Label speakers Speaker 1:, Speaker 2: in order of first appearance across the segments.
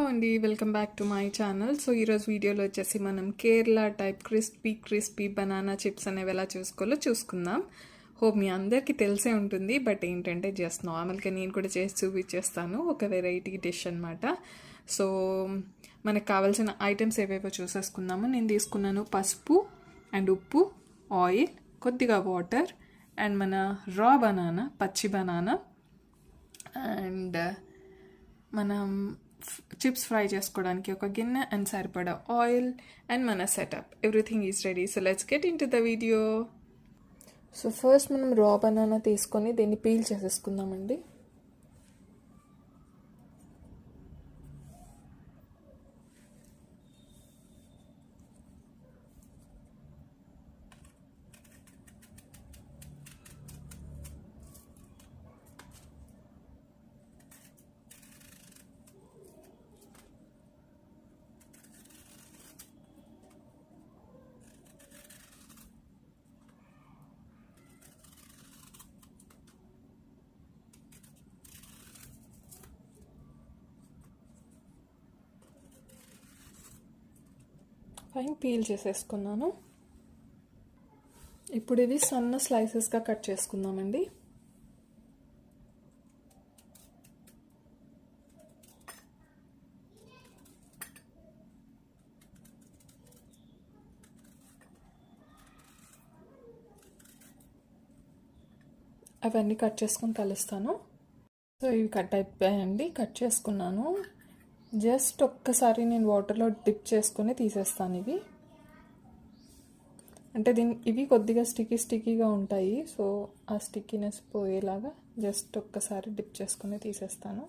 Speaker 1: అండి, welcome back to my channel. So ఈరోజు వీడియోలో వచ్చేసి మనం Kerala type crispy banana chips అనేవి ఎలా చేసుకోవాలో చూసుకుందాం. హోప్ మీ అందరికీ తెలిసే ఉంటుంది, బట్ ఏంటంటే జస్ట్ నార్మల్గా నేను కూడా చేసి చూపించేస్తాను. ఒక వెరైటీ డిష్ అనమాట. సో మనకు కావాల్సిన ఐటమ్స్ ఏవేవో చూసేసుకుందాము. నేను తీసుకున్నాను పసుపు అండ్ ఉప్పు, ఆయిల్, కొద్దిగా వాటర్ అండ్ మన రా బనానా, పచ్చి బనానా అండ్ మనం చిప్స్ ఫ్రై చేసుకోవడానికి ఒక గిన్నె అండ్ సరిపడా ఆయిల్ అండ్ మన setup. Everything is ready. So let's get in to the video. So first మనం రా బనానా తీసుకొని దీన్ని పీల్ చేసేసుకుందామండి. ఫైన్ పీల్ చేసేసుకున్నాను. ఇప్పుడు ఇవి సన్న స్లైసెస్గా కట్ చేసుకుందామండి. అవన్నీ కట్ చేసుకొని కలుస్తాను. సో ఇవి కట్ అయిపోయాయండి, కట్ చేసుకున్నాను. జస్ట్ ఒక్కసారి నేను వాటర్లో డిప్ చేసుకొని తీసేస్తాను ఇవి. అంటే ఇవి కొద్దిగా స్టిక్కీగా ఉంటాయి. సో ఆ స్టిక్కీనెస్ పోయేలాగా జస్ట్ ఒక్కసారి డిప్ చేసుకొని తీసేస్తాను.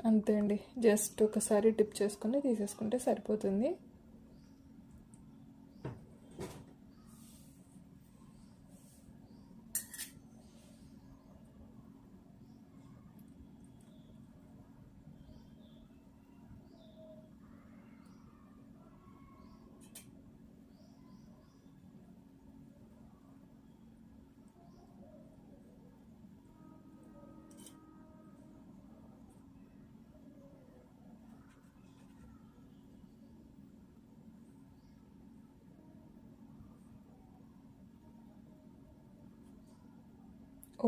Speaker 1: అంతే అండి, జస్ట్ ఒకసారి డిప్ చేసుకుని తీసేసుకుంటే సరిపోతుంది.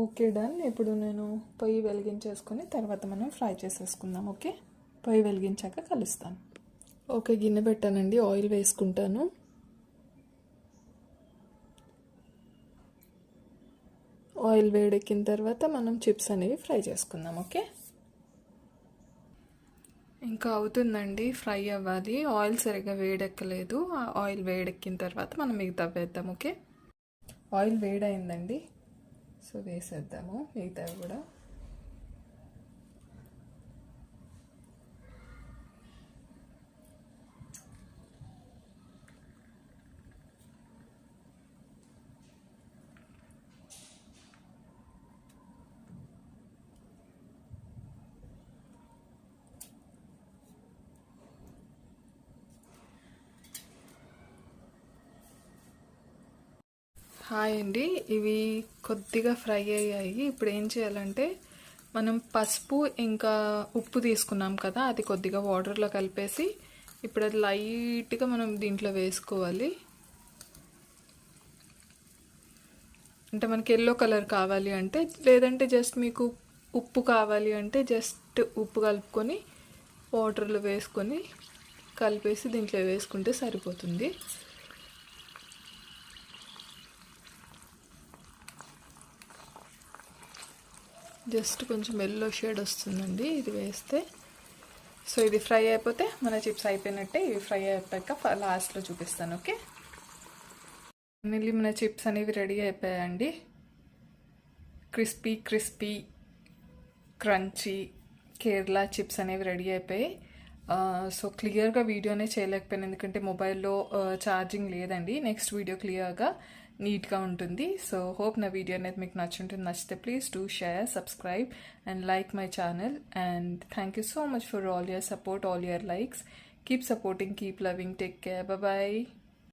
Speaker 1: Okay done. ఇప్పుడు నేను పొయ్యి వెలిగించేసుకొని తర్వాత మనం ఫ్రై చేసేసుకుందాం. ఓకే, పొయ్యి వెలిగించాక కలుస్తాను. ఓకే, గిన్నె పెట్టానండి, ఆయిల్ వేసుకుంటాను. ఆయిల్ వేడెక్కిన తర్వాత మనం చిప్స్ అనేవి ఫ్రై చేసుకుందాం. ఓకే, ఇంకా అవుతుందండి, ఫ్రై అవ్వాలి. ఆయిల్ సరిగ్గా వేడెక్కలేదు. ఆయిల్ వేడెక్కిన తర్వాత మనం మిగతా వేద్దాం. ఓకే, ఆయిల్ వేడైందండి, సో వేసేద్దాము మిగతావి కూడా. హాయ్ అండి, ఇవి కొద్దిగా ఫ్రై అయ్యాయి. ఇప్పుడు ఏం చేయాలంటే మనం పసుపు ఇంకా ఉప్పు తీసుకున్నాం కదా, అది కొద్దిగా వాటర్లో కలిపేసి ఇప్పుడు అది లైట్గా మనం దీంట్లో వేసుకోవాలి. అంటే మనకి ఎల్లో కలర్ కావాలి అంటే, లేదంటే జస్ట్ మీకు ఉప్పు కావాలి అంటే జస్ట్ ఉప్పు కలుపుకొని వాటర్లో వేసుకొని కలిపేసి దీంట్లో వేసుకుంటే సరిపోతుంది. జస్ట్ కొంచెం ఎల్లో షేడ్ వస్తుందండి ఇది వేస్తే. సో ఇది ఫ్రై అయిపోతే మన చిప్స్ అయిపోయినట్టే. ఇవి ఫ్రై అయిపోయాక లాస్ట్లో చూపిస్తాను. ఓకే, మళ్ళీ మన చిప్స్ అనేవి రెడీ అయిపోయాయండి. క్రిస్పీ క్రంచీ కేరళ చిప్స్ అనేవి రెడీ అయిపోయాయి. సో క్లియర్గా వీడియోనే చేయలేకపోయాను, ఎందుకంటే మొబైల్లో ఛార్జింగ్ లేదండి. నెక్స్ట్ వీడియో క్లియర్గా నీట్గా ఉంటుంది. సో హోప్ నా వీడియో అనేది మీకు నచ్చుంటుంది. నచ్చితే please do share, subscribe and like my channel. And thank you so much for all your support, all your likes. Keep supporting, keep loving, take care, bye.